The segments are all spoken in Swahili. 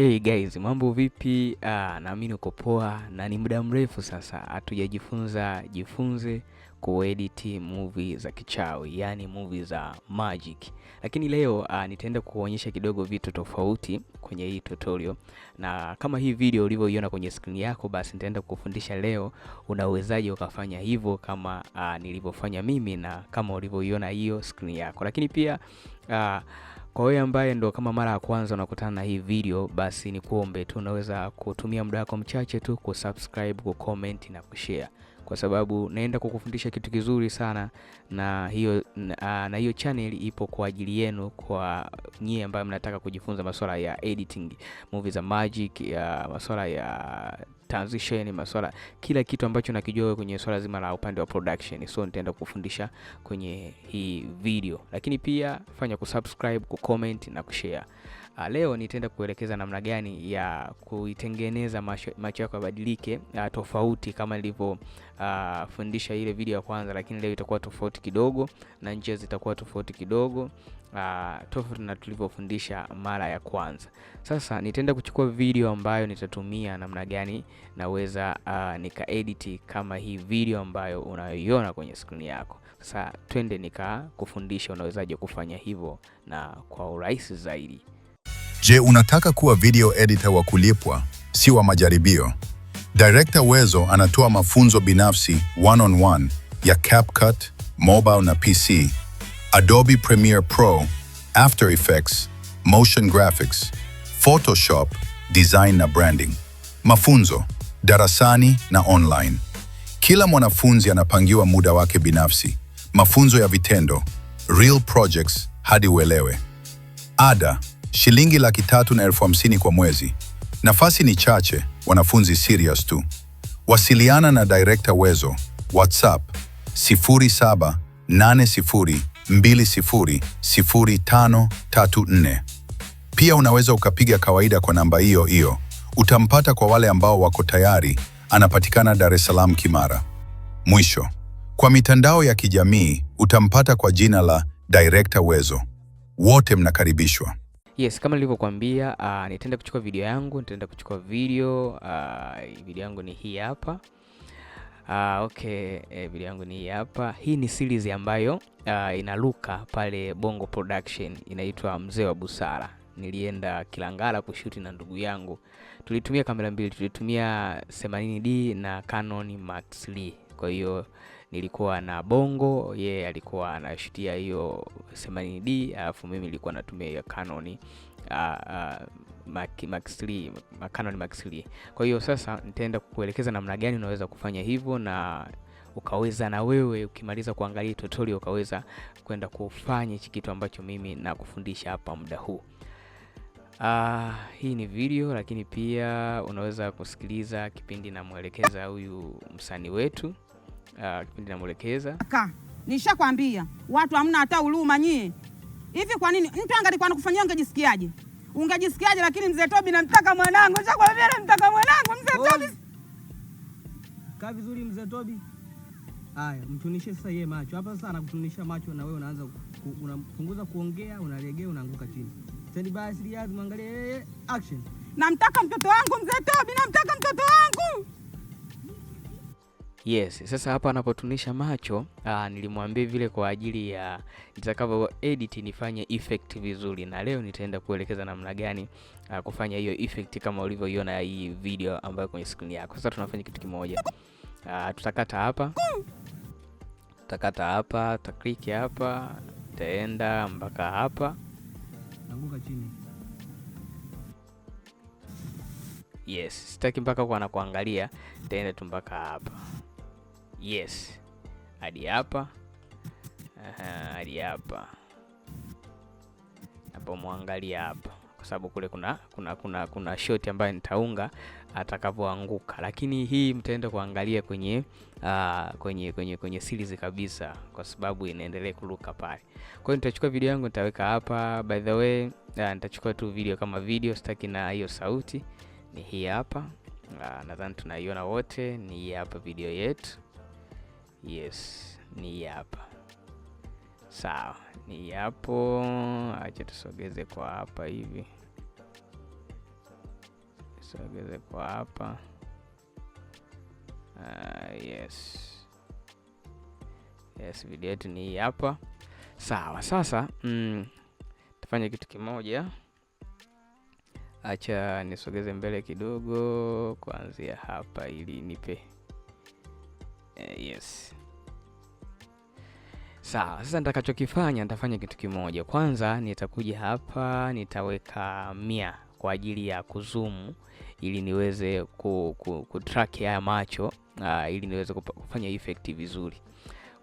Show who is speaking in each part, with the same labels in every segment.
Speaker 1: Hey guys, mambo vipi? Naamini uko poa na ni muda mrefu sasa jifunze kuedit movie za kichawi, yani movie za magic. Lakini leo nitaenda kuonyesha kidogo vitu tofauti kwenye hii tutorial. Na kama hii video ulivyoiona kwenye screen yako, basi nitaenda kukufundisha leo unawezaje ukafanya hivyo kama nilivyofanya mimi na kama ulivyoiona hiyo screen yako. Lakini pia kwa wewe ambaye ndo kama mara ya kwanza unakutana na hii video, basi ni kuombe tu unaweza kutumia muda wako mchache tu kusubscribe, kucomment na kushare, kwa sababu naenda kukufundisha kitu kizuri sana, na hiyo channel ipo kwa ajili yenu, kwa nyie ambao mnataka kujifunza masuala ya editing movies za magic, ya masuala ya transition, masuala kila kitu ambacho nakijua kwenye swala zima la upande wa production. So nitaenda kufundisha kwenye hii video, lakini pia fanya kusubscribe, kucomment na kushare. Leo nitaenda kuelekeza namna gani ya kuitengeneza macho yako yabadilike tofauti kama nilivyo fundisha ile video ya kwanza, lakini leo itakuwa tofauti kidogo na njia zitakuwa tofauti kidogo, tofauti na tulivyofundisha mara ya kwanza. Sasa nitaenda kuchukua video ambayo nitatumia namna gani naweza nika-edit kama hii video ambayo unayoiona kwenye screen yako. Sasa twende nikakufundisha unawezaje kufanya hivyo na kwa urahisi zaidi.
Speaker 2: Je, unataka kuwa video editor wa kulipwa, si wa majaribio? Director Wezo anatoa mafunzo binafsi one-on-one ya CapCut, mobile na PC, Adobe Premiere Pro, After Effects, Motion Graphics, Photoshop, Design na Branding. Mafunzo darasani na online. Kila mwanafunzi anapangiwa muda wake binafsi. Mafunzo ya vitendo, real projects hadi uelewe. Ada shilingi 350,000 kwa mwezi. Nafasi ni chache, wanafunzi serious tu. Wasiliana na Director Wezo, WhatsApp 0780200534. Pia unaweza ukapiga kawaida kwa namba hiyo hiyo. Utampata kwa wale ambao wako tayari. Anapatikana Dar es Salaam, Kimara. Mwisho, kwa mitandao ya kijamii utampata kwa jina la Director Wezo. Wote mnakaribishwa.
Speaker 1: Yes, kama nilivyokuambia, nitaenda kuchukua video yangu, video yangu ni hii hapa. Video yangu ni hii hapa. Hii ni series ambayo inaruka pale Bongo Production, inaitwa Mzee wa Busara. Nilienda Kilangala kushuti na ndugu yangu. Tulitumia kamera mbili, tulitumia 80D na Canon Max Lee. Kwa hiyo nilikuwa na Bongo, yeye alikuwa anashutia hiyo 80D, alafu mimi nilikuwa natumia hiyo Canon Canon Max Lee. Kwa hiyo sasa nitaenda kukuelekeza namna gani unaweza kufanya hivyo, na ukaweza na wewe ukimaliza kuangalia tutorial ukaweza kwenda kufanya hichi kitu ambacho mimi nakufundisha hapa muda huu. Hii ni video, lakini pia unaweza kusikiliza kipindi na mwelekeza huyu msanii wetu. Kipindi na mwelekeza.
Speaker 3: Nishakwambia watu hamna hata huruma nyie. Hivi kwa nini mtu angalikuwa anakufanyia ungejisikiaje? Ungejisikiaje? Lakini mzee Tobi namtaka mwanangu. Nishakwambia namtaka mwanangu mzee Tobi.
Speaker 4: Kaa vizuri mzee Tobi. Haya, mtunishe sasa yeye macho. Hapa sasa anakutunisha macho na wewe unaanza unapunguza kuongea, unalegea, unaanguka chini. Stand by serious, muangalie action. Namtaka mtoto wangu mzee Tobi, namtaka mtoto wangu.
Speaker 1: Yes, sasa hapa anapotunisha macho, nilimwambia vile kwa ajili ya nitakavyo edit nifanye effect vizuri, na leo nitaenda kuelekeza namna gani kufanya hiyo effect kama ulivyoiona hii video ambayo kwenye screen yako. Sasa tunafanya kitu kimoja. Tutakata hapa, tutaklik hapa, taenda mpaka hapa.
Speaker 4: Anguka chini.
Speaker 1: Yes, sitaki mpaka kwa anakuangalia, taenda tu mpaka hapa. Yes, hadi hapa. Hadi hapa. Hapo muangalia hapa, kwa sababu kule kuna shot ambayo nitaunga atakapoanguka, lakini hii mtaenda kuangalia kwenye series kabisa, kwa sababu inaendelea kuruka pale. Kwa hiyo nitachukua video yangu nitaweka hapa. By the way, nitachukua tu video kama video, sitaki na hiyo sauti. Ni hii hapa. Nadhani tunaiona wote. Ni hii hapa video yetu. Yes, ni hapa. Sawa, ni hapo. Acha tusogeze kwa hapa hivi. Sogeze kwa hapa. Yes, video yetu ni hapa. Sawa, sasa tufanye kitu kimoja. Acha nisogeze mbele kidogo kuanzia hapa ili nipe yes. Sawa, sasa nitakachokifanya nitafanya kitu kimoja. Kwanza nitakuja hapa, nitaweka 100 kwa ajili ya kuzoom ili niweze kutrack haya macho ili niweze kufanya effect vizuri.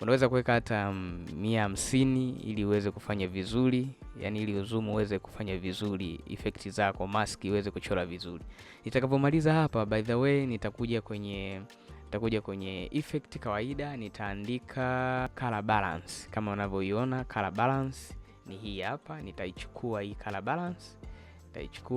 Speaker 1: Unaweza kuweka hata 150 ili uweze kufanya vizuri, yani ili zoom uweze kufanya vizuri effect zako, mask iweze kuchora vizuri. Nitakapomaliza hapa, by the way, nitakuja kwenye effect kawaida, nitaandika color balance. Kama unavyoiona color balance ni hii hapa. Nitaichukua hii color balance,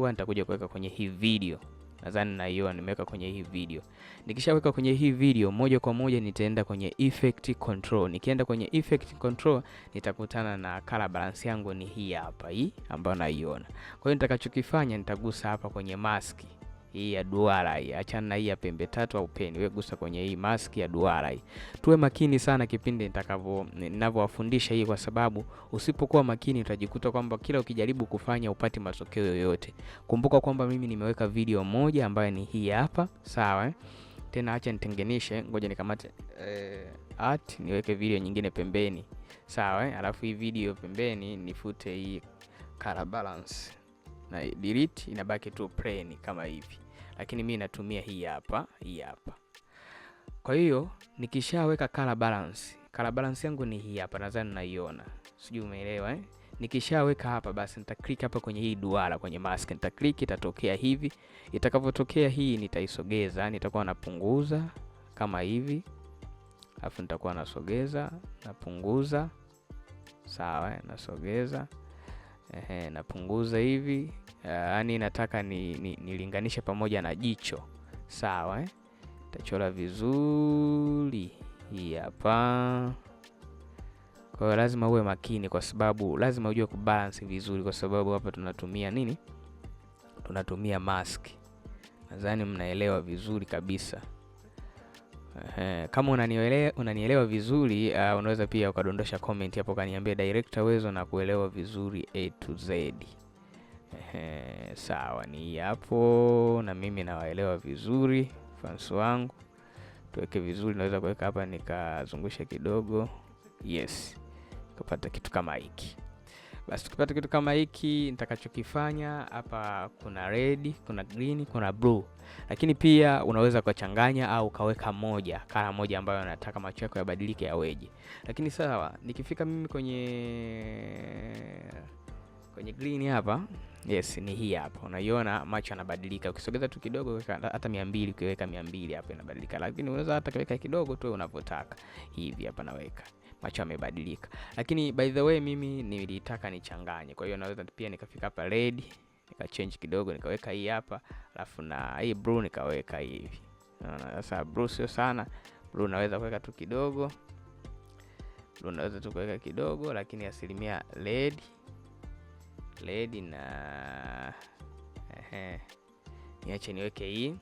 Speaker 1: nitakuja kuweka kwenye hii video. Nadhani naiona nimeweka kwenye hii video. Nikishaweka kwenye hii video, moja kwa moja nitaenda kwenye effect control. Nikienda kwenye effect control, nitakutana na color balance yangu ni hii hapa, hii ambayo naiona. Kwa hiyo nitakachokifanya, nitagusa hapa kwenye mask hii ya duara hii. Achana na hii ya pembe tatu au peni. Wewe gusa kwenye hii mask ya duara hii. Tuwe makini sana kipindi ninavyowafundisha hii, kwa sababu usipokuwa makini utajikuta kwamba kila ukijaribu kufanya upati matokeo yoyote. Kumbuka kwamba mimi nimeweka video moja ambayo ni hii hapa, sawa? Tena acha nitengenishe, ngoja nikamate art niweke video nyingine pembeni, sawa? Alafu hii video pembeni nifute hii color balance na delete, inabaki tu plain kama hivi. Lakini mimi natumia hii hapa. Kwa hiyo nikishaweka color balance yangu ni hii hapa, nadhani naiona. Sijui umeelewa Nikishaweka hapa, basi nita click hapa kwenye hii duara kwenye mask, nita click, itatokea hivi. Itakapotokea hii, nitaisogeza, nitakuwa napunguza kama hivi. Alafu nitakuwa nasogeza, napunguza. Sawa, nasogeza. Napunguza hivi. Yaani nataka nilinganishe pamoja na jicho. Sawa, Tachora vizuri hii hapa. Kwa hiyo lazima uwe makini, kwa sababu lazima ujue kubalance vizuri, kwa sababu hapa tunatumia nini? Tunatumia mask. Nadhani mnaelewa vizuri kabisa. Kama unanielewa vizuri, unaweza pia ukadondosha comment hapo kaniambia Director Wezo na kuelewa vizuri A to Z. Sawa, ni hapo na mimi nawaelewa vizuri fans wangu. Tuweke vizuri, naweza kuweka hapa nikazungusha kidogo. Yes. Kupata kitu kama hiki. Basi tukipata kitu kama hiki, nitakachokifanya hapa, kuna red, kuna green, kuna blue. Lakini pia unaweza kuchanganya au kaweka kala moja ambayo unataka macho yako yabadilike yaweje. Lakini sawa, nikifika mimi kwenye green hapa, yes, ni hii hapa. Unaiona macho yanabadilika. Ukisogeza tu kidogo, hata 200, ukiweka 200 hapa inabadilika. Lakini unaweza hata kuweka kidogo tu unavyotaka. Hivi hapa naweka. Macho yamebadilika. Lakini by the way, mimi nilitaka nichanganye. Kwa hiyo naweza pia nikafika hapa red, nika change kidogo, nikaweka hii hapa, alafu na hii blue nikaweka hivi. Unaona, sasa blue sio sana. Blue naweza kuweka tu kidogo. Lakini asilimia red na niache niweke hii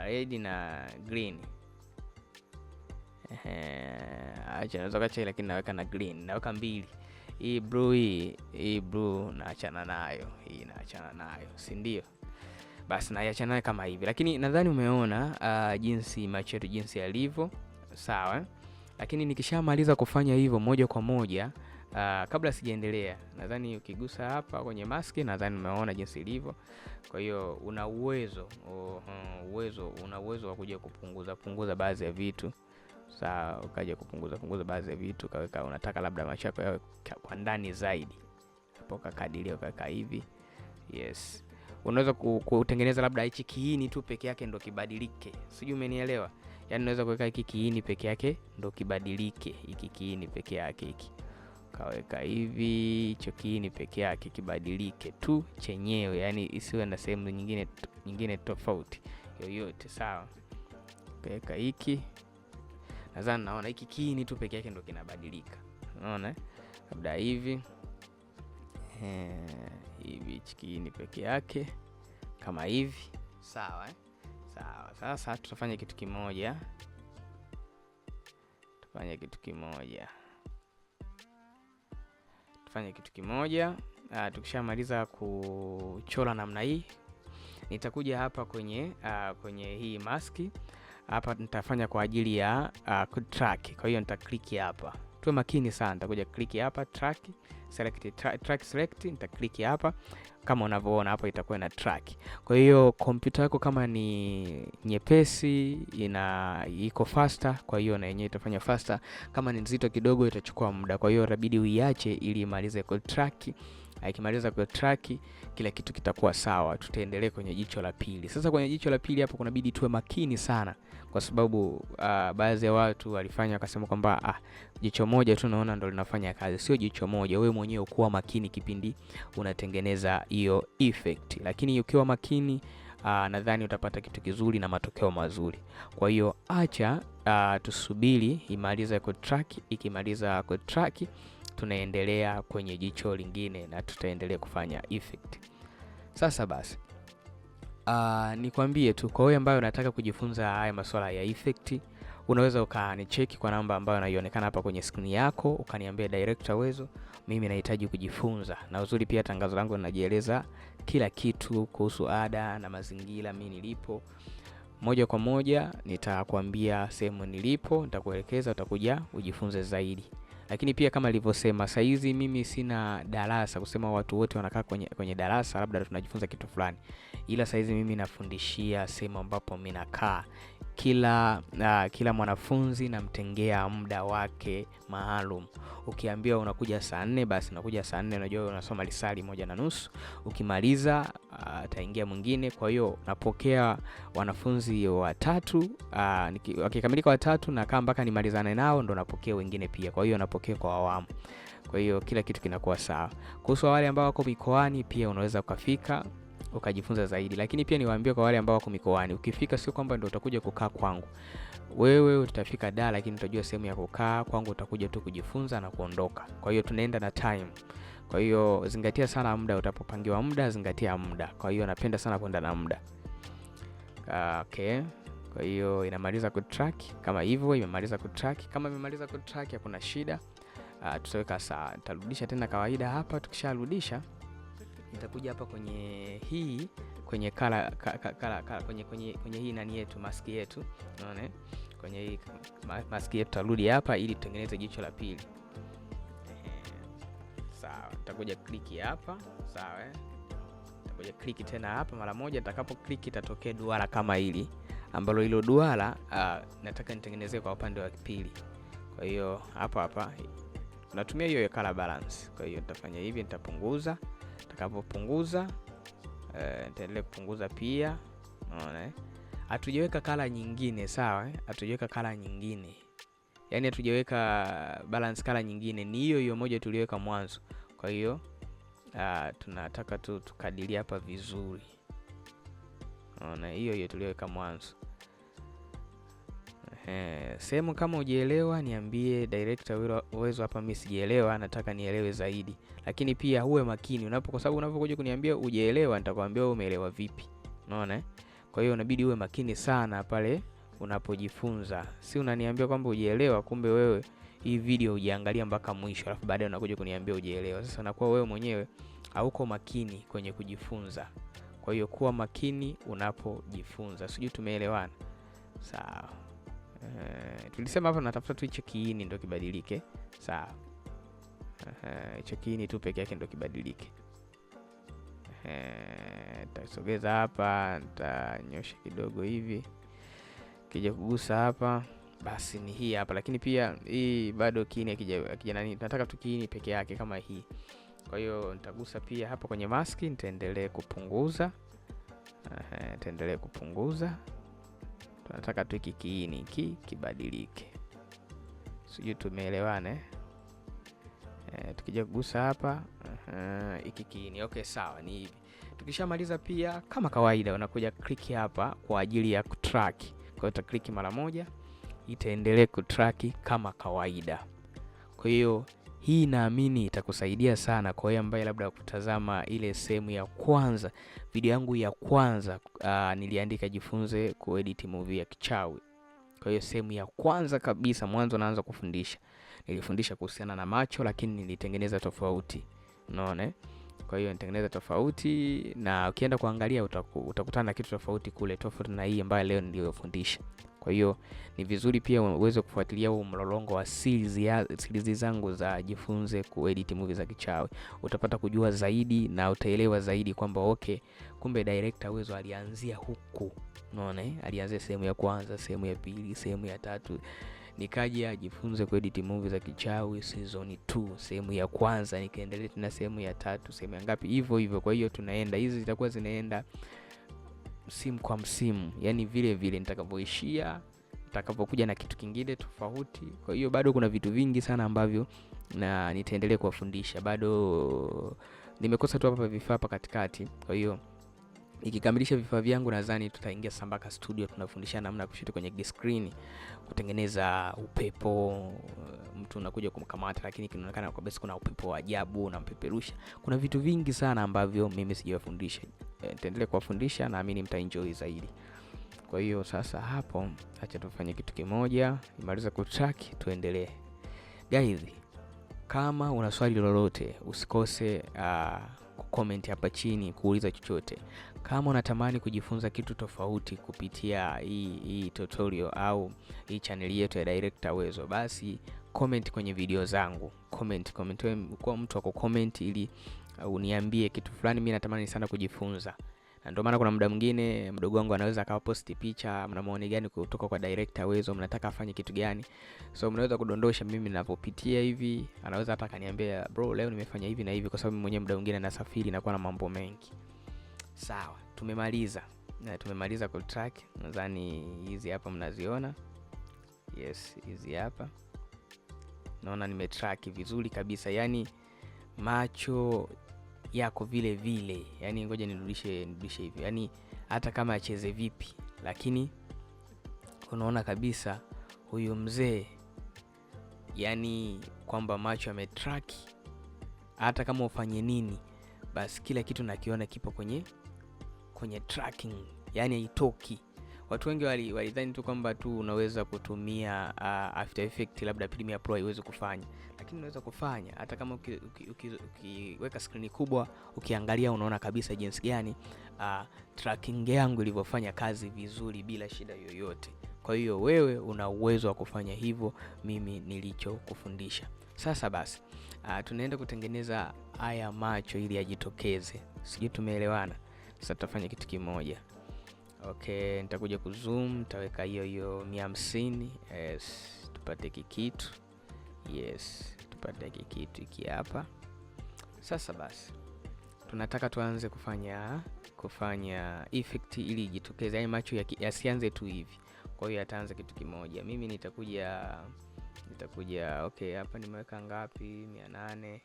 Speaker 1: red na green. Acha naweza kacha, lakini naweka na green, naweka 2. Hii blue naachana nayo, hii naachana nayo, si ndio? Basi naiachana nayo kama hivi. Lakini nadhani umeona jinsi macho yetu jinsi yalivyo, sawa? Lakini nikishamaliza kufanya hivyo moja kwa moja, kabla sijaendelea, nadhani ukigusa hapa kwenye mask, nadhani umeona jinsi ilivyo. Kwa hiyo una uwezo wa kuja kupunguza baadhi ya vitu. Sawa, ukaja kupunguza baadhi ya vitu, kaweka unataka labda macho yako yawe kwa ndani zaidi. Hapo kakadilia ukaweka hivi. Yes. Unaweza kutengeneza labda hichi kiini tu peke yake ndo kibadilike. Sijui umenielewa? Yaani unaweza kuweka hiki kiini peke yake ndo kibadilike. Hiki kiini peke yake hiki. Kaweka hivi, hicho kiini peke yake kibadilike tu chenyewe, yani isiwe na sehemu nyingine tofauti yoyote, sawa? Kaweka hiki. Nadhani naona hiki kiini tu peke yake ndo kinabadilika. Unaona? Labda hivi. Hivi kiini peke yake kama hivi. Sawa sawa. Sasa tutafanya kitu kimoja. Tufanye kitu kimoja. Tukishamaliza kuchora namna hii, nitakuja hapa kwenye hii maski hapa, nitafanya kwa ajili ya track. Kwa hiyo nitaklik hapa, tuwe makini sana. Nitakuja click hapa track select, nitaklik hapa kama unavyoona hapo, itakuwa na track. Kwa hiyo kompyuta yako kama ni nyepesi, iko faster, kwa hiyo na yenyewe itafanya faster. Kama ni nzito kidogo itachukua muda, kwa hiyo inabidi uiache ili imalize ku track. Ikimaliza ku track, kila kitu kitakuwa sawa. Tutaendelea kwenye jicho la pili. Sasa kwenye jicho la pili hapo kunabidi tuwe makini sana, kwa sababu baadhi ya watu walifanya wakasema kwamba jicho moja tu naona ndo linafanya kazi. Sio jicho moja, wewe mwenyewe kuwa makini kipindi unatengeneza hiyo effect. Lakini ukiwa makini, nadhani utapata kitu kizuri na matokeo mazuri. Kwa hiyo acha tusubiri imalize ku track. Ikimaliza ku track, tunaendelea kwenye jicho lingine na tutaendelea kufanya effect. Sasa basi, nikwambie tu kwa wewe ambaye unataka kujifunza haya masuala ya effect, unaweza ukanicheki kwa namba ambayo inaionekana hapa kwenye screen yako, ukaniambia Director Uwezo, mimi nahitaji kujifunza. Na uzuri pia tangazo langu linajieleza kila kitu kuhusu ada na mazingira mimi nilipo. Moja kwa moja nitakwambia sehemu nilipo, nitakuelekeza, utakuja ujifunze zaidi. Lakini pia kama nilivyosema, saizi mimi sina darasa kusema watu wote wanakaa kwenye darasa labda tunajifunza kitu fulani. Ila saizi mimi nafundishia sehemu ambapo mimi nakaa. Kila mwanafunzi namtengea muda wake maalum. Ukiambiwa unakuja saa 4, basi unakuja saa 4, unajua unasoma lisali 1.5. Ukimaliza ataingia mwingine. Kwa hiyo napokea wanafunzi 3. Wakikamilika 3 na kaa mpaka nimalizane nao, ndo napokea wengine pia. Kwa hiyo napokea kwa awamu. Kwa hiyo kila kitu kinakuwa sawa. Kuhusu wale ambao wako mikoani, pia unaweza ukafika ukajifunza zaidi. Lakini pia niwaambie kwa wale ambao wako mikoani, ukifika sio kwamba ndio utakuja kukaa kwangu. Wewe utafika da, lakini utajua sehemu ya kukaa. Kwangu utakuja tu kujifunza na kuondoka. Kwa hiyo tunaenda na time. Kwa hiyo zingatia sana muda, utapopangiwa muda zingatia muda. Kwa hiyo napenda sana kwenda na muda. Okay. Kwa hiyo inamaliza ku track kama hivyo, imemaliza ku track. Kama imemaliza ku track hakuna shida. Tutaweka sawa. Nitarudisha tena kawaida hapa. Tukisharudisha nitakuja hapa kwenye hii kwenye kwenye hii nani yetu, maski yetu. Unaona? Kwenye hii maski yetu tarudi hapa ili tutengeneze jicho la pili. Sawa, nitakuja click hapa, sawa Nitakuja click tena hapa mara moja. Nitakapo click itatokea duara kama hili, ambalo hilo duara nataka nitengenezee kwa upande wa pili. Kwa hiyo hapa natumia hiyo color balance. Kwa hiyo nitafanya hivi, nitapunguza. Nitakapopunguza nitaendelea kupunguza pia. Unaona? Hatujaweka color nyingine, sawa Hatujaweka color nyingine. Yaani hatujaweka balance color nyingine, ni hiyo moja tuliweka mwanzo. Kwa hiyo tunataka tu tukadiria hapa vizuri. Unaona, hiyo tuliweka mwanzo. Sehemu kama hujielewa niambie Director Uwezo, hapa mimi sijielewa, nataka nielewe zaidi. Lakini pia uwe makini kwa sababu unapokuja kuniambia hujielewa, nitakwambia wewe umeelewa vipi. Unaona? Kwa hiyo unabidi uwe makini sana pale unapojifunza. Si unaniambia kwamba hujielewa, kumbe wewe hii video hujiangalia mpaka mwisho, alafu baadaye unakuja kuniambia hujielewa. Sasa unakuwa wewe mwenyewe hauko makini kwenye kujifunza. Kwa hiyo kuwa makini unapojifunza. Sijui tumeelewana? Sawa. Tulisema hapa natafuta tu hicho kiini ndio kibadilike. Sawa. Hicho kiini tu peke yake ndio kibadilike. Nitasogeza hapa, nitanyosha kidogo hivi. Kija kugusa hapa, basi ni hii hapa. Lakini pia hii bado kiini akija nani, nataka tu kiini peke yake kama hii. Kwa hiyo nitagusa pia hapa kwenye maski, nitaendelea kupunguza. Tunataka tu kiini kibadilike. Sijui tumeelewana tukija kugusa hapa hiki kiini. Okay, sawa, ni hivi. Tukishamaliza pia kama kawaida unakuja click hapa kwa ajili ya kutrack. Kwa hiyo uta click mara moja, itaendelea kutrack kama kawaida. Kwa hiyo Hii naamini itakusaidia sana kwa wewe ambaye labda kutazama ile sehemu ya kwanza, video yangu ya kwanza niliandika jifunze kuedit movie ya kichawi. Kwa hiyo sehemu ya kwanza kabisa, mwanzo naanza kufundisha, nilifundisha kuhusiana na macho, lakini nilitengeneza tofauti. Unaona? Kwa hiyo nitengeneza tofauti, na ukienda kuangalia utakutana na kitu tofauti kule, tofauti na hii ambayo leo niliyofundisha. Kwa hiyo ni vizuri pia uweze kufuatilia huu mlolongo wa series zangu za jifunze kuedit movie za kichawi. Utapata kujua zaidi na utaelewa zaidi kwamba okay, kumbe director Wezo alianzia huku. Unaona? Alianzia sehemu ya kwanza, sehemu ya pili, sehemu ya tatu. Nikaja jifunze kuedit movie za kichawi season 2, sehemu ya kwanza, nikaendelea tena sehemu ya 3, sehemu ya ngapi, hivyo. Kwa hiyo tunaenda, hizi zitakuwa zinaenda msimu kwa msimu, yani vile vile nitakavyoishia nitakapokuja na kitu kingine tofauti. Kwa hiyo bado kuna vitu vingi sana ambavyo na nitaendelea kuwafundisha. Bado nimekosa tu hapa vifaa hapa katikati. Kwa hiyo nikikamilisha vifaa vyangu nadhani tutaingia Sambaka Studio, tunafundisha namna ya kushoot kwenye big screen, kutengeneza upepo, mtu unakuja kumkamata lakini kinaonekana kwa basi kuna upepo wa ajabu na mpeperusha. Kuna vitu vingi sana ambavyo mimi sijawafundisha. Nitaendelea kuwafundisha, naamini mtaenjoy zaidi. Kwa hiyo sasa hapo acha tufanye kitu kimoja, nimaliza kutrack tuendelee. Guys, kama una swali lolote usikose comment hapa chini kuuliza chochote. Kama unatamani kujifunza kitu tofauti kupitia hii tutorial au hii channel yetu ya Director Wezo, basi comment kwenye video zangu. Comment kwa mtu wa kucomment ili uniambie kitu fulani mimi natamani sana kujifunza. Na ndio maana kuna muda mwingine mdogo wangu anaweza akawa post picha, mna maoni gani kutoka kwa Director Wezo, mnataka afanye kitu gani? So mnaweza kudondosha mimi ninapopitia hivi, anaweza hata kaniambia bro, leo nimefanya hivi na hivi, kwa sababu mimi mwenyewe muda mwingine nasafiri na kuwa na mambo mengi. Sawa, tumemaliza ku track. Nadhani hizi hapa mnaziona. Yes, hizi hapa. Naona nimetrack vizuri kabisa. Yani macho yako vile vile. Yani ngoja nirudishe hivi. Yani hata kama acheze vipi, lakini unaona kabisa huyu mzee, yani kwamba macho yametrack. Hata kama ufanye nini, basi kila kitu nakiona kipo kwenye tracking, yani haitoki. Watu wengi walidhani tu kwamba tu unaweza kutumia After Effects labda Premiere Pro iweze kufanya, lakini unaweza kufanya hata kama ukiweka screen kubwa, ukiangalia unaona kabisa jinsi gani tracking yangu ilivyofanya kazi vizuri bila shida yoyote. Kwa hiyo wewe una uwezo wa kufanya hivyo mimi nilichokufundisha. Sasa basi tunaenda kutengeneza haya macho ili yajitokeze. Sijui tumeelewana? Sasa tutafanya kitu kimoja. Okay, nitakuja kuzoom, nitaweka hiyo 150. Yes, tupate kikitu. Yes, tupate kikitu hiki hapa. Sasa basi tunataka tuanze kufanya effect ili ijitokeze, yani macho yasianze tu hivi. Kwa hiyo ataanza kitu kimoja. Mimi nitakuja okay, hapa nimeweka ngapi? 800.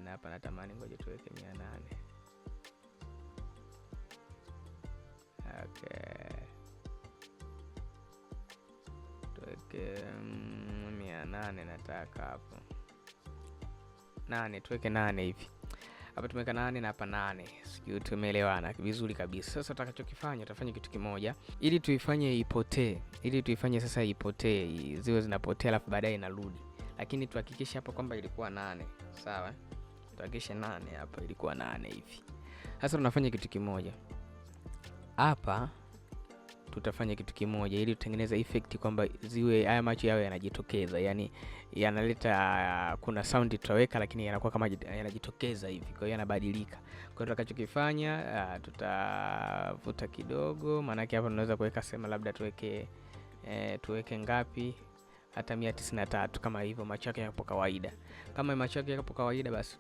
Speaker 1: Na hapa natamani ngoja tuweke 800. Okay, tuweke 800. Nataka hapo 8, tuweke 8 hivi. Hapa tumeweka 8 na hapa 8. Sijui tumeelewana vizuri kabisa. Sasa tutakachokifanya, tutafanya kitu kimoja ili tuifanye ipotee, ziwe zinapotea alafu baadaye inarudi. Lakini tuhakikishe hapa kwamba ilikuwa 8. Sawa? Tuhakikishe 8 hapa ilikuwa 8 hivi. Sasa tunafanya kitu kimoja. Hapa tutafanya kitu kimoja ili tutengeneze effect kwamba ziwe haya macho yao yanajitokeza, yani yanaleta kuna sound tutaweka, lakini yanakuwa kama yanajitokeza hivi. Kwa hiyo yanabadilika. Kwa hiyo tutakachokifanya tutavuta kidogo, maana yake hapa tunaweza kuweka sema labda tuweke ngapi, hata 193 kama hivyo. Macho yake yapo kawaida. Kama macho yake yapo kawaida, basi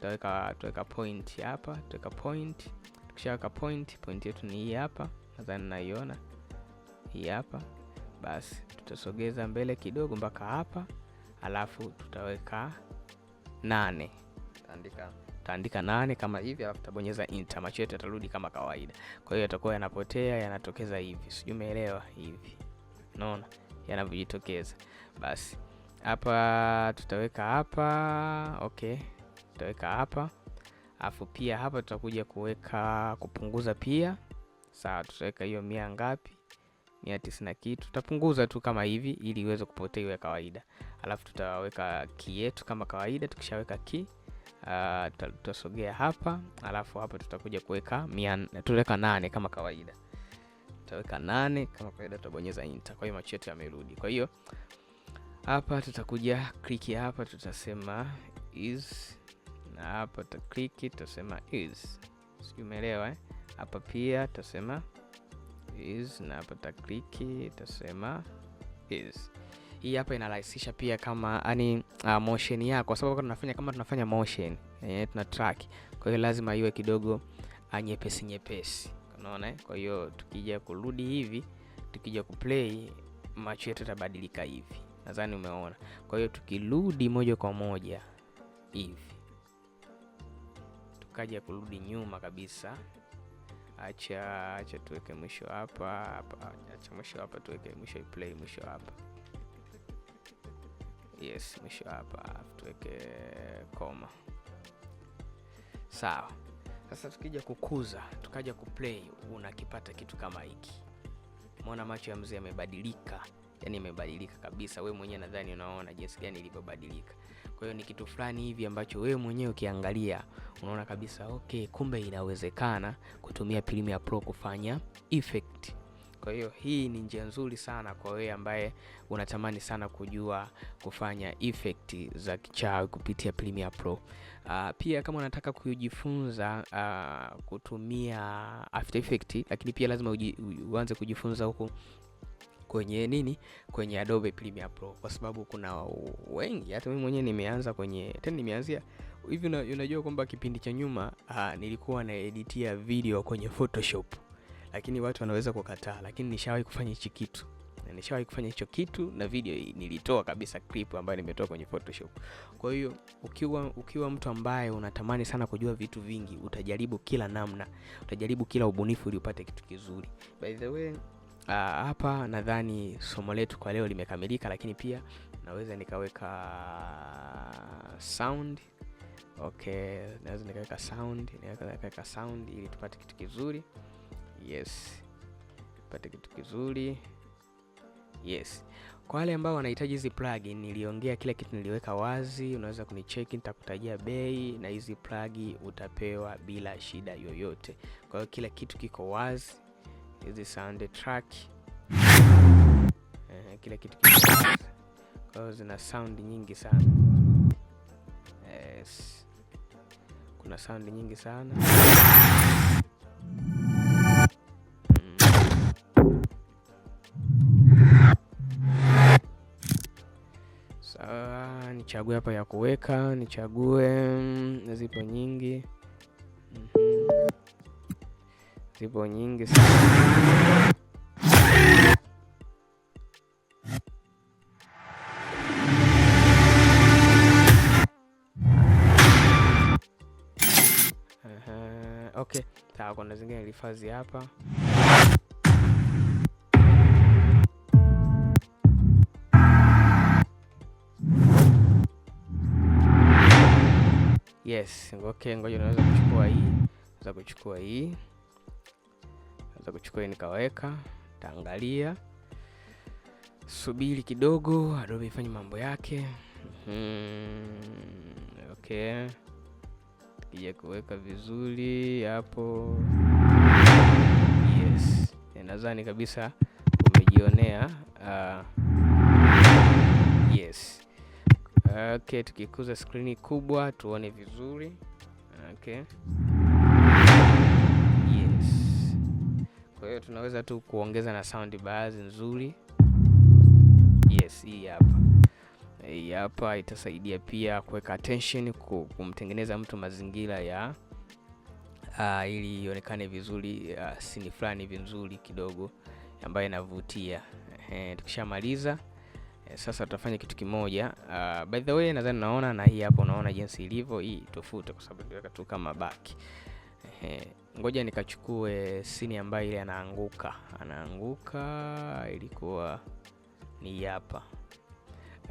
Speaker 1: tuweka point hapa, tuweka point. Tukishaweka point yetu ni hii hapa. Nadhani naiona hii hapa. Basi tutasogeza mbele kidogo mpaka hapa, alafu tutaweka 8. Taandika 8 kama hivi, alafu tutabonyeza enter. Macho yetu yatarudi kama kawaida. Kwa hiyo yatakuwa yanapotea, yanatokeza hivi. Sijui umeelewa hivi. Unaona yanavyojitokeza. Basi hapa tutaweka hapa. Okay, tutaweka hapa. Alafu pia hapa tutakuja kupunguza pia. Sawa, tutaweka hiyo 100 ngapi? 190 na kitu. Tutapunguza tu kama hivi ili iweze kupotea iwe kawaida. Alafu tutaweka key yetu kama kawaida. Tukishaweka key, tutasogea hapa. Alafu hapa tutakuja kuweka tutaweka 8 kama kawaida. Tutaweka 8 kama kawaida, tutabonyeza enter. Kwa hiyo macho yetu yamerudi. Kwa hiyo hapa tutakuja click hapa, tutasema is, na hapa tuta click tutasema is. Sio, umeelewa Hapa pia tutasema is, na hapa tuta click tutasema is. Hii hapa inarahisisha pia kama motion yako, kwa sababu tunafanya motion, tuna track. Kwa hiyo lazima iwe kidogo nyepesi. Unaona Kwa hiyo tukija kurudi hivi, tukija kuplay, macho yetu yatabadilika hivi. Nadhani umeona. Kwa hiyo tukirudi moja kwa moja hivi, tukaja kurudi nyuma kabisa, acha tuweke mwisho hapa. Acha mwisho hapa, tuweke mwisho play mwisho hapa. Yes, mwisho hapa tuweke koma. Sawa. Sasa tukija kukuza, tukaja kuplay, unakipata kitu kama hiki. Umeona macho ya mzee yamebadilika. Yaani imebadilika kabisa. Wewe mwenyewe nadhani unaona jinsi gani ilivyobadilika. Kwa hiyo ni kitu fulani hivi ambacho wewe mwenyewe ukiangalia unaona kabisa okay, kumbe inawezekana kutumia Premiere Pro kufanya effect. Kwa hiyo hii ni njia nzuri sana kwa wewe ambaye unatamani sana kujua kufanya effect za kichawi kupitia Premiere Pro. Pia kama unataka kujifunza kutumia After Effects, lakini pia lazima uanze kujifunza huko kwenye Adobe Premiere Pro, kwa sababu kuna wengi. Hata mimi mwenyewe nimeanzia hivi. Unajua kwamba kipindi cha nyuma nilikuwa na editia video kwenye Photoshop, lakini watu wanaweza kukataa, lakini nishawahi kufanya hicho kitu na video nilitoa kabisa clip ambayo nimetoa kwenye Photoshop. Kwa hiyo ukiwa mtu ambaye unatamani sana kujua vitu vingi, utajaribu kila namna, utajaribu kila ubunifu ili upate kitu kizuri. By the way, hapa nadhani somo letu kwa leo limekamilika, lakini pia naweza nikaweka sound. Okay, naweza nikaweka sound ili tupate kitu kizuri. Yes. Tupate kitu kizuri. Yes. Kwa wale ambao wanahitaji hizi plugin, niliongea kila kitu, niliweka wazi, unaweza kunicheki, nitakutajia bei, na hizi plugin utapewa bila shida yoyote. Kwa hiyo kila kitu kiko wazi. Hizi sound track, kila kitu kiko wazi. Kwa hiyo zina sound nyingi sana. Yes. Kuna sound nyingi sana. Sawa, nichague hapa ya kuweka, zipo nyingi. Zipo nyingi sana. Okay, sawa, kuna zingine nilifazi hapa. Yes, okay, ngoja naweza kuchukua hii. Naweza kuchukua hii nikaweka, taangalia. Subiri kidogo, Adobe ifanye mambo yake. Okay. Kija kuweka vizuri hapo. Yes. Nadhani kabisa umejionea. Yes. Okay, tukikuza screen kubwa tuone vizuri. Okay. Yes. Kwa hiyo tunaweza tu kuongeza na sound baadhi nzuri. Yes, hii hapa itasaidia pia kuweka attention, kumtengeneza mtu mazingira ya ili ionekane vizuri, scene fulani vizuri kidogo ambayo inavutia. Tukishamaliza sasa tutafanya kitu kimoja. By the way, nadhani naona na hii hapa unaona jinsi ilivyo. Hii tofauti kwa sababu niweka tu kama back. Ngoja nikachukue scene ambayo ile anaanguka ilikuwa ni hapa.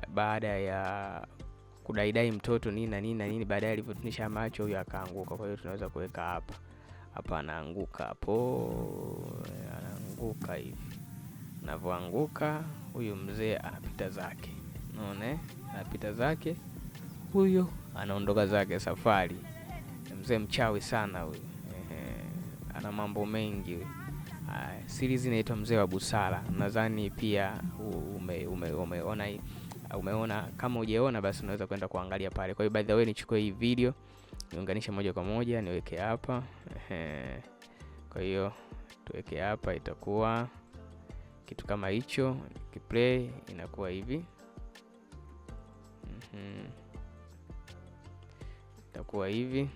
Speaker 1: baada ya kudaidai mtoto nini na nini, baadaye alivyotunisha macho huyo akaanguka. Kwa hiyo tunaweza kuweka hapa anaanguka anaanguka hivi. Anavyoanguka huyu mzee anapita zake, unaona, anapita zake, huyo anaondoka zake safari. Mzee mchawi sana huyu, ana mambo mengi. Series inaitwa Mzee wa Busara. Nadhani pia umeona. Kama hujaona basi unaweza kwenda kuangalia pale. Kwa hiyo by the way, nichukue hii video niunganishe moja kwa moja niweke hapa. Kwa hiyo tuweke hapa, itakuwa kitu kama hicho. Kiplay inakuwa hivi. Itakuwa hivi.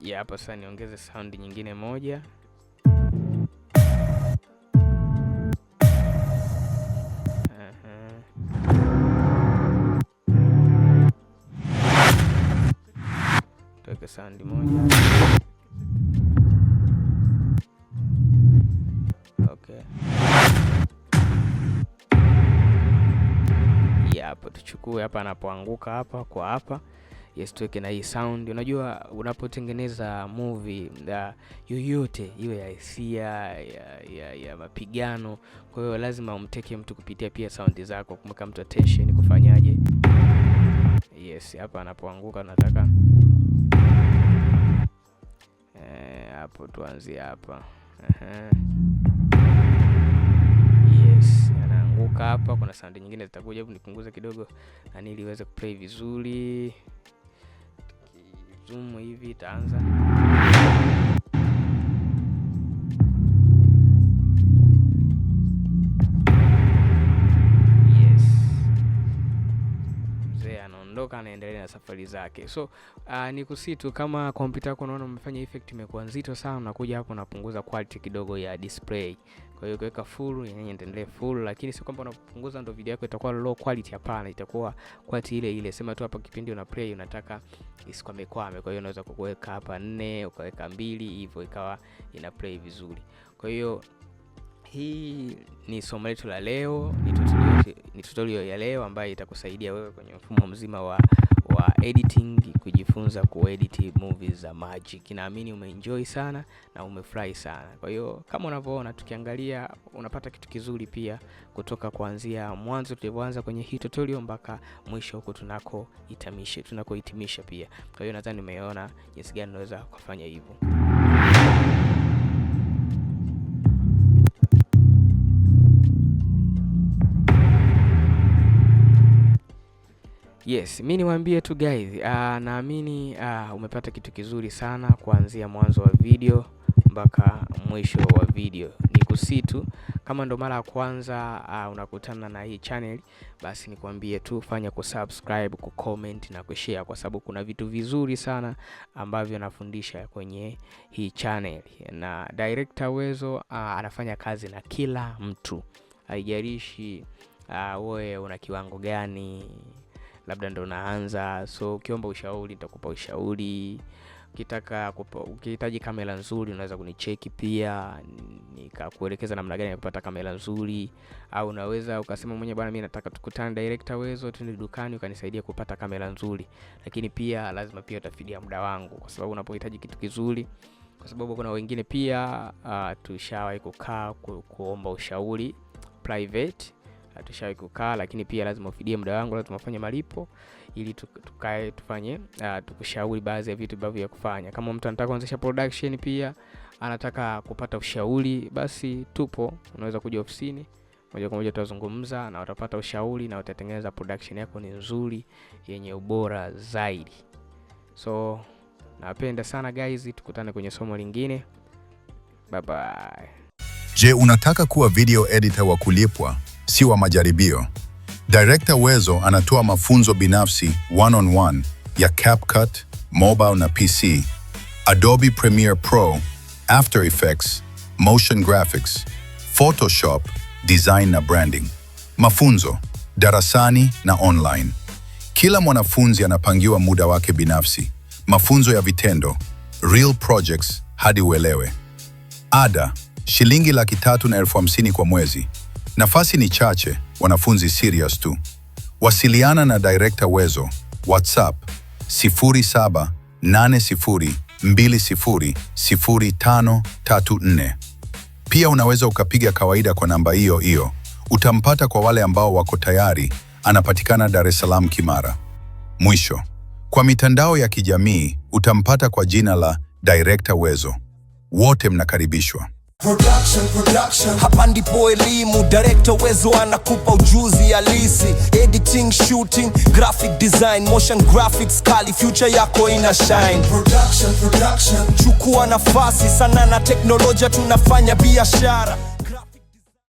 Speaker 1: Ya hapa sasa niongeze sound nyingine moja. Tuweke sound moja. Okay. Ya hapo tuchukue hapa anapoanguka hapa kwa hapa. Yes, tuweke na hii sound. Unajua unapotengeneza movie yoyote iwe ya hisia ya mapigano, kwa hiyo lazima umteke mtu kupitia pia sound zako, kumweka mtu attention kufanyaje. Yes, hapa anapoanguka nataka hapo tuanzie hapa. Yes, anaanguka hapa. Kuna sound nyingine zitakuja hapo, nipunguze kidogo ili iweze kuplay vizuri. Zoom hivi itaanza. Yes. Mzee anaondoka, anaendelea na safari zake. So ni kusitu kama kompyuta yako unaona umefanya effect imekuwa nzito sana, unakuja hapo unapunguza quality kidogo ya display. Kwa hiyo kuweka full, yenyewe endelee full, lakini sio kwamba unapunguza ndio video yako itakuwa low quality, hapana, itakuwa quality ile ile. Sema tu hapa kipindi una play unataka isikwame. Kwa hiyo unaweza kuweka hapa 4, ukaweka 2, hivyo ikawa ina play vizuri. Kwa hiyo hii ni somo letu la leo, ni tutorial ya leo ambayo itakusaidia wewe kwenye mfumo mzima wa editing, kujifunza kuedit movies za Magic. Naamini umeenjoy sana na umefurahi sana. Kwa hiyo kama unavyoona, tukiangalia unapata kitu kizuri pia kutoka kuanzia mwanzo tulivyoanza kwenye hii tutorial mpaka mwisho huko tunakohitimisha pia. Kwa hiyo nadhani umeona jinsi gani unaweza kufanya hivyo. Yes, mimi niwaambie tu guys, naamini umepata kitu kizuri sana kuanzia mwanzo wa video mpaka mwisho wa video. Nikusitu kama ndo mara ya kwanza unakutana na hii channel, basi nikwambie tu fanya kusubscribe, kucomment na kushare, kwa sababu kuna vitu vizuri sana ambavyo nafundisha kwenye hii channel. Na director Wezo anafanya kazi na kila mtu, haijalishi wewe una kiwango gani, labda ndo naanza. So ukiomba ushauri nitakupa ushauri. Ukihitaji kamera nzuri unaweza kunicheki pia nikakuelekeza namna gani ya kupata kamera nzuri, au unaweza ukasema mwenyewe bwana, mimi nataka tukutane director Wezo, twende dukani ukanisaidia kupata kamera nzuri. Lakini pia lazima pia utafidia muda wangu, kwa sababu unapohitaji kitu kizuri, kwa sababu kuna wengine pia tushawahi kukaa kuomba ushauri private, tushawahi kukaa, lakini pia lazima ufidie muda wangu, lazima ufanye malipo ili tukae tufanye tukushauri baadhi ya vitu ambavyo ya kufanya. Kama mtu anataka kuanzisha production pia anataka kupata ushauri, basi tupo, unaweza kuja ofisini moja kwa moja, tutazungumza na utapata ushauri na utatengeneza production yako ni nzuri yenye ubora zaidi. So napenda sana guys, tukutane kwenye somo lingine. Bye bye.
Speaker 2: Je, unataka kuwa video editor wa kulipwa, si wa majaribio? Director Wezo anatoa mafunzo binafsi one-on-one ya CapCut, mobile na PC, Adobe Premiere Pro, After Effects, Motion Graphics, Photoshop, Design na Branding. Mafunzo darasani na online. Kila mwanafunzi anapangiwa muda wake binafsi. Mafunzo ya vitendo, real projects hadi uelewe. Ada, shilingi 350,000 kwa mwezi. Nafasi ni chache, wanafunzi serious tu. Wasiliana na Director Wezo, WhatsApp 0780200534. Pia unaweza ukapiga kawaida kwa namba hiyo hiyo. Utampata kwa wale ambao wako tayari. Anapatikana Dar es Salaam Kimara. Mwisho, kwa mitandao ya kijamii utampata kwa jina la Director Wezo. Wote mnakaribishwa.
Speaker 5: Production. Hapa ndipo elimu, Director Wezo anakupa ujuzi halisi. Editing, shooting, graphic design, motion graphics, kali future yako ina shine. Production. Chukua nafasi, sana na teknolojia tunafanya biashara.